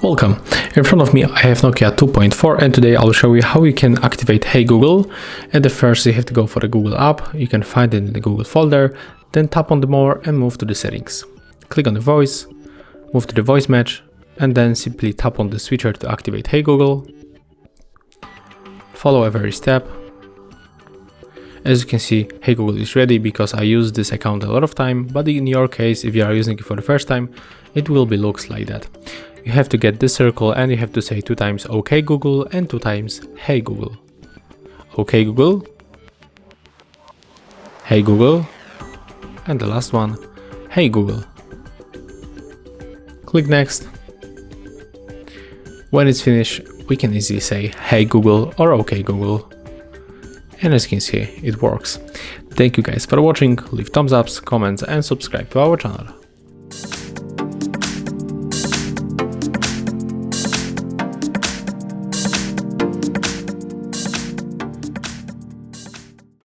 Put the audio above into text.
Welcome. In front of me I have Nokia 2.4 and today I'll show you how you can activate Hey Google. And first you have to go for the Google app. You can find it in the Google folder, then tap on the more and move to the settings. Click on the voice, move to the voice match, and then simply tap on the switcher to activate Hey Google. Follow every step. As you can see, Hey Google is ready because I use this account a lot of time, but in your case, if you are using it for the first time, it will be looks like that. You have to get this circle and you have to say 2 times OK Google and 2 times Hey Google. OK Google, Hey Google, and the last one, Hey Google. Click next. When it's finished, we can easily say Hey Google or OK Google. And as you can see, it works. Thank you guys for watching, leave thumbs ups, comments and subscribe to our channel.